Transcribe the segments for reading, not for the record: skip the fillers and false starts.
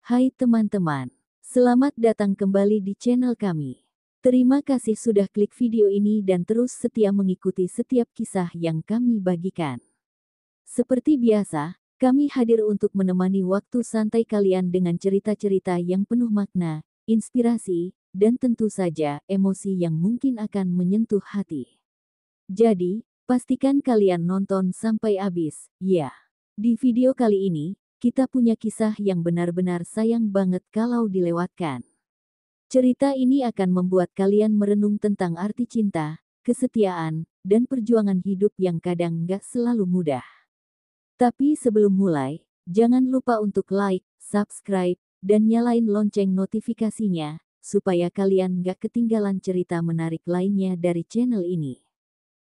Hai teman-teman, selamat datang kembali di channel kami. Terima kasih sudah klik video ini dan terus setia mengikuti setiap kisah yang kami bagikan. Seperti biasa, kami hadir untuk menemani waktu santai kalian dengan cerita-cerita yang penuh makna, inspirasi, dan tentu saja emosi yang mungkin akan menyentuh hati. Jadi, pastikan kalian nonton sampai habis, ya. Di video kali ini, kita punya kisah yang benar-benar sayang banget kalau dilewatkan. Cerita ini akan membuat kalian merenung tentang arti cinta, kesetiaan, dan perjuangan hidup yang kadang gak selalu mudah. Tapi sebelum mulai, jangan lupa untuk like, subscribe, dan nyalain lonceng notifikasinya, supaya kalian gak ketinggalan cerita menarik lainnya dari channel ini.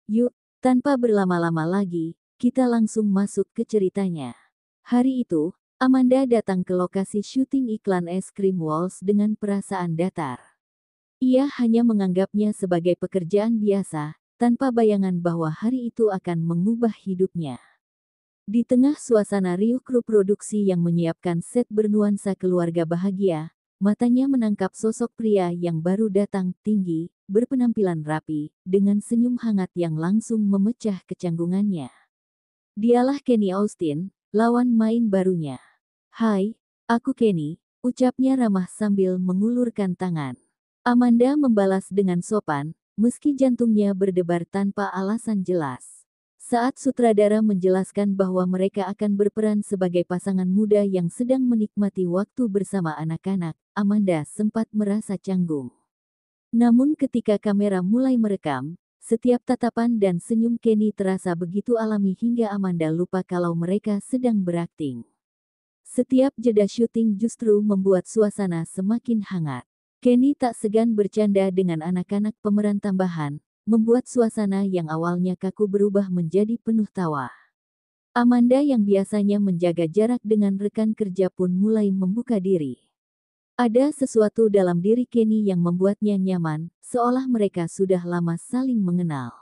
Yuk, tanpa berlama-lama lagi, kita langsung masuk ke ceritanya. Hari itu, Amanda datang ke lokasi syuting iklan es krim Walls dengan perasaan datar. Ia hanya menganggapnya sebagai pekerjaan biasa, tanpa bayangan bahwa hari itu akan mengubah hidupnya. Di tengah suasana riuh kru produksi yang menyiapkan set bernuansa keluarga bahagia, matanya menangkap sosok pria yang baru datang, tinggi, berpenampilan rapi, dengan senyum hangat yang langsung memecah kecanggungannya. Dialah Kenny Austin, lawan main barunya. "Hai, aku Kenny," ucapnya ramah sambil mengulurkan tangan. Amanda membalas dengan sopan, meski jantungnya berdebar tanpa alasan jelas. Saat sutradara menjelaskan bahwa mereka akan berperan sebagai pasangan muda yang sedang menikmati waktu bersama anak-anak, Amanda sempat merasa canggung. Namun ketika kamera mulai merekam, setiap tatapan dan senyum Kenny terasa begitu alami hingga Amanda lupa kalau mereka sedang berakting. Setiap jeda syuting justru membuat suasana semakin hangat. Kenny tak segan bercanda dengan anak-anak pemeran tambahan, membuat suasana yang awalnya kaku berubah menjadi penuh tawa. Amanda yang biasanya menjaga jarak dengan rekan kerja pun mulai membuka diri. Ada sesuatu dalam diri Kenny yang membuatnya nyaman, seolah mereka sudah lama saling mengenal.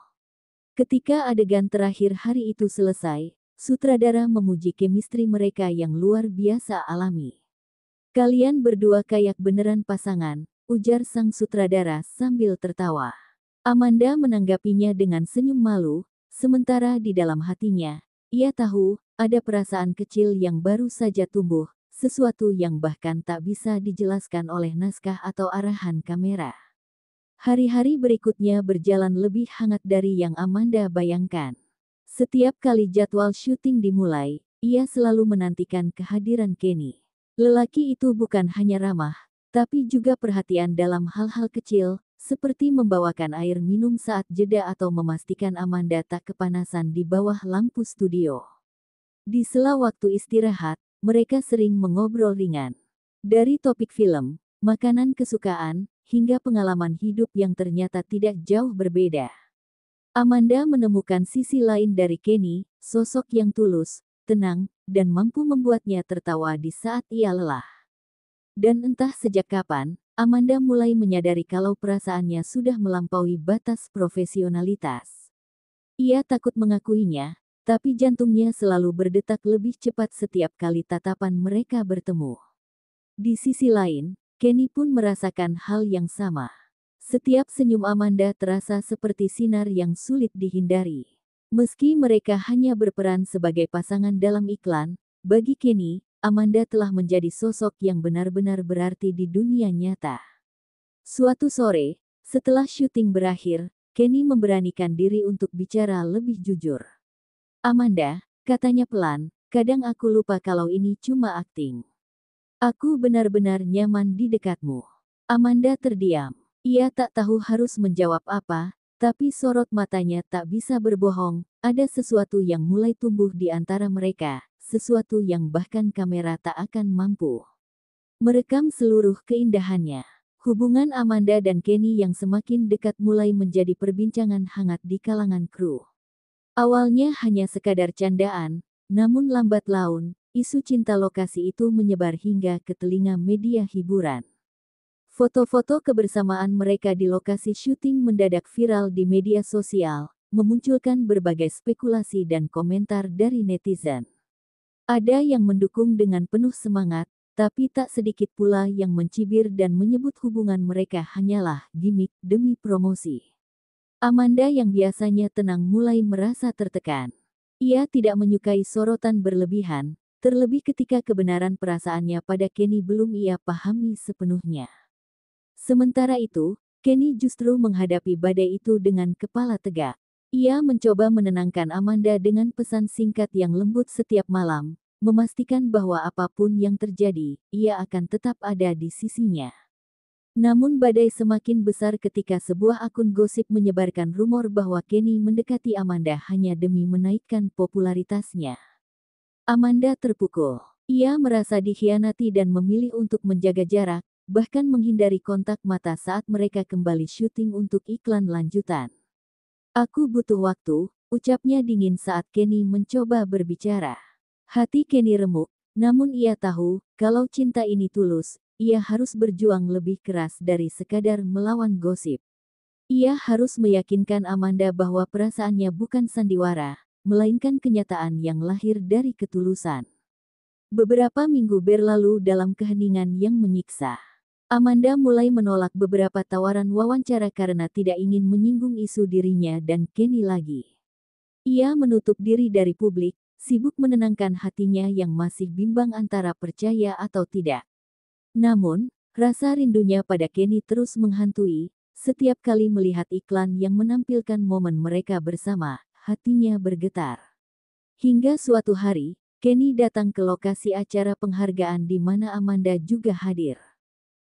Ketika adegan terakhir hari itu selesai, sutradara memuji chemistry mereka yang luar biasa alami. "Kalian berdua kayak beneran pasangan," ujar sang sutradara sambil tertawa. Amanda menanggapinya dengan senyum malu, sementara di dalam hatinya, ia tahu, ada perasaan kecil yang baru saja tumbuh, sesuatu yang bahkan tak bisa dijelaskan oleh naskah atau arahan kamera. Hari-hari berikutnya berjalan lebih hangat dari yang Amanda bayangkan. Setiap kali jadwal syuting dimulai, ia selalu menantikan kehadiran Kenny. Lelaki itu bukan hanya ramah, tapi juga perhatian dalam hal-hal kecil, seperti membawakan air minum saat jeda atau memastikan Amanda tak kepanasan di bawah lampu studio. Di sela waktu istirahat, mereka sering mengobrol ringan. Dari topik film, makanan kesukaan, hingga pengalaman hidup yang ternyata tidak jauh berbeda. Amanda menemukan sisi lain dari Kenny, sosok yang tulus, tenang, dan mampu membuatnya tertawa di saat ia lelah. Dan entah sejak kapan, Amanda mulai menyadari kalau perasaannya sudah melampaui batas profesionalitas. Ia takut mengakuinya, tapi jantungnya selalu berdetak lebih cepat setiap kali tatapan mereka bertemu. Di sisi lain, Kenny pun merasakan hal yang sama. Setiap senyum Amanda terasa seperti sinar yang sulit dihindari. Meski mereka hanya berperan sebagai pasangan dalam iklan, bagi Kenny, Amanda telah menjadi sosok yang benar-benar berarti di dunia nyata. Suatu sore, setelah syuting berakhir, Kenny memberanikan diri untuk bicara lebih jujur. "Amanda," katanya pelan, "kadang aku lupa kalau ini cuma akting. Aku benar-benar nyaman di dekatmu." Amanda terdiam. Ia tak tahu harus menjawab apa, tapi sorot matanya tak bisa berbohong, ada sesuatu yang mulai tumbuh di antara mereka, sesuatu yang bahkan kamera tak akan mampu merekam seluruh keindahannya. Hubungan Amanda dan Kenny yang semakin dekat mulai menjadi perbincangan hangat di kalangan kru. Awalnya hanya sekadar candaan, namun lambat laun, isu cinta lokasi itu menyebar hingga ke telinga media hiburan. Foto-foto kebersamaan mereka di lokasi syuting mendadak viral di media sosial, memunculkan berbagai spekulasi dan komentar dari netizen. Ada yang mendukung dengan penuh semangat, tapi tak sedikit pula yang mencibir dan menyebut hubungan mereka hanyalah gimik demi promosi. Amanda yang biasanya tenang mulai merasa tertekan. Ia tidak menyukai sorotan berlebihan, terlebih ketika kebenaran perasaannya pada Kenny belum ia pahami sepenuhnya. Sementara itu, Kenny justru menghadapi badai itu dengan kepala tegak. Ia mencoba menenangkan Amanda dengan pesan singkat yang lembut setiap malam, memastikan bahwa apapun yang terjadi, ia akan tetap ada di sisinya. Namun badai semakin besar ketika sebuah akun gosip menyebarkan rumor bahwa Kenny mendekati Amanda hanya demi menaikkan popularitasnya. Amanda terpukul. Ia merasa dikhianati dan memilih untuk menjaga jarak, bahkan menghindari kontak mata saat mereka kembali syuting untuk iklan lanjutan. Aku butuh waktu, ucapnya dingin saat Kenny mencoba berbicara. Hati Kenny remuk, namun ia tahu, kalau cinta ini tulus, ia harus berjuang lebih keras dari sekadar melawan gosip. Ia harus meyakinkan Amanda bahwa perasaannya bukan sandiwara, melainkan kenyataan yang lahir dari ketulusan. Beberapa minggu berlalu dalam keheningan yang menyiksa. Amanda mulai menolak beberapa tawaran wawancara karena tidak ingin menyinggung isu dirinya dan Kenny lagi. Ia menutup diri dari publik, sibuk menenangkan hatinya yang masih bimbang antara percaya atau tidak. Namun, rasa rindunya pada Kenny terus menghantui. Setiap kali melihat iklan yang menampilkan momen mereka bersama, hatinya bergetar. Hingga suatu hari, Kenny datang ke lokasi acara penghargaan di mana Amanda juga hadir.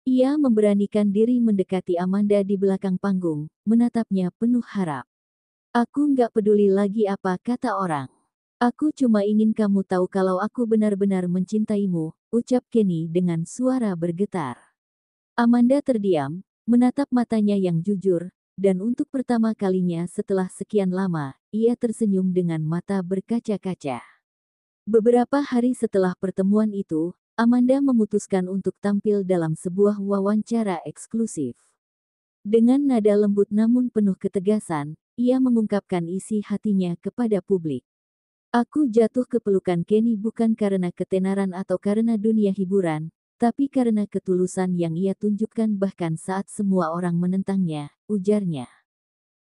Ia memberanikan diri mendekati Amanda di belakang panggung, menatapnya penuh harap. Aku nggak peduli lagi apa kata orang. Aku cuma ingin kamu tahu kalau aku benar-benar mencintaimu, ucap Kenny dengan suara bergetar. Amanda terdiam, menatap matanya yang jujur, dan untuk pertama kalinya setelah sekian lama, ia tersenyum dengan mata berkaca-kaca. Beberapa hari setelah pertemuan itu, Amanda memutuskan untuk tampil dalam sebuah wawancara eksklusif. Dengan nada lembut namun penuh ketegasan, ia mengungkapkan isi hatinya kepada publik. Aku jatuh ke pelukan Kenny bukan karena ketenaran atau karena dunia hiburan, tapi karena ketulusan yang ia tunjukkan bahkan saat semua orang menentangnya, ujarnya.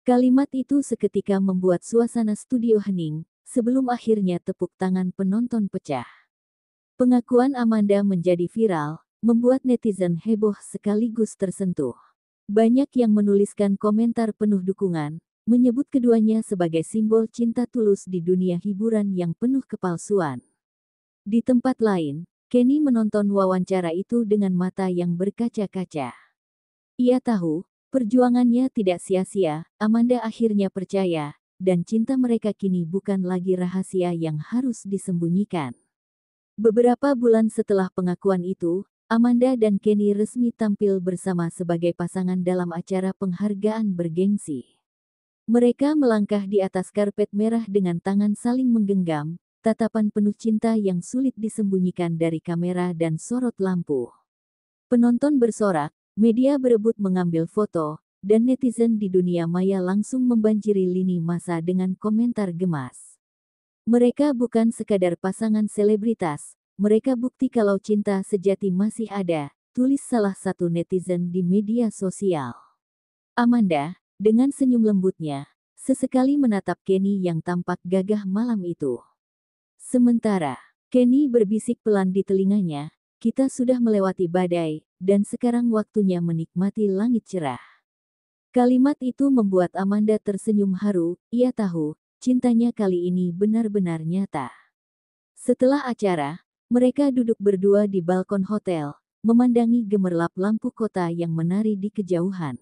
Kalimat itu seketika membuat suasana studio hening, sebelum akhirnya tepuk tangan penonton pecah. Pengakuan Amanda menjadi viral, membuat netizen heboh sekaligus tersentuh. Banyak yang menuliskan komentar penuh dukungan, menyebut keduanya sebagai simbol cinta tulus di dunia hiburan yang penuh kepalsuan. Di tempat lain, Kenny menonton wawancara itu dengan mata yang berkaca-kaca. Ia tahu, perjuangannya tidak sia-sia, Amanda akhirnya percaya, dan cinta mereka kini bukan lagi rahasia yang harus disembunyikan. Beberapa bulan setelah pengakuan itu, Amanda dan Kenny resmi tampil bersama sebagai pasangan dalam acara penghargaan bergengsi. Mereka melangkah di atas karpet merah dengan tangan saling menggenggam, tatapan penuh cinta yang sulit disembunyikan dari kamera dan sorot lampu. Penonton bersorak, media berebut mengambil foto, dan netizen di dunia maya langsung membanjiri lini masa dengan komentar gemas. Mereka bukan sekadar pasangan selebritas, mereka bukti kalau cinta sejati masih ada, tulis salah satu netizen di media sosial. Amanda, dengan senyum lembutnya, sesekali menatap Kenny yang tampak gagah malam itu. Sementara, Kenny berbisik pelan di telinganya, kita sudah melewati badai, dan sekarang waktunya menikmati langit cerah. Kalimat itu membuat Amanda tersenyum haru, ia tahu, cintanya kali ini benar-benar nyata. Setelah acara, mereka duduk berdua di balkon hotel, memandangi gemerlap lampu kota yang menari di kejauhan.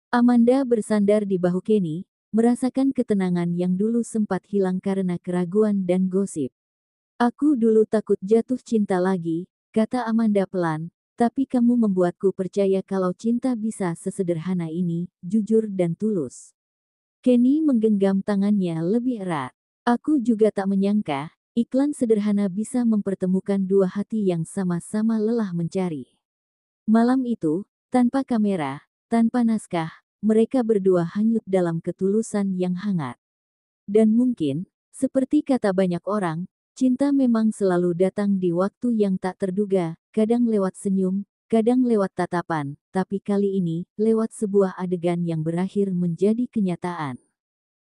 Amanda bersandar di bahu Kenny, merasakan ketenangan yang dulu sempat hilang karena keraguan dan gosip. Aku dulu takut jatuh cinta lagi, kata Amanda pelan, tapi kamu membuatku percaya kalau cinta bisa sesederhana ini, jujur dan tulus. Kenny menggenggam tangannya lebih erat. Aku juga tak menyangka, iklan sederhana bisa mempertemukan dua hati yang sama-sama lelah mencari. Malam itu, tanpa kamera, tanpa naskah, mereka berdua hanyut dalam ketulusan yang hangat. Dan mungkin, seperti kata banyak orang, cinta memang selalu datang di waktu yang tak terduga, kadang lewat senyum, kadang lewat tatapan, tapi kali ini lewat sebuah adegan yang berakhir menjadi kenyataan.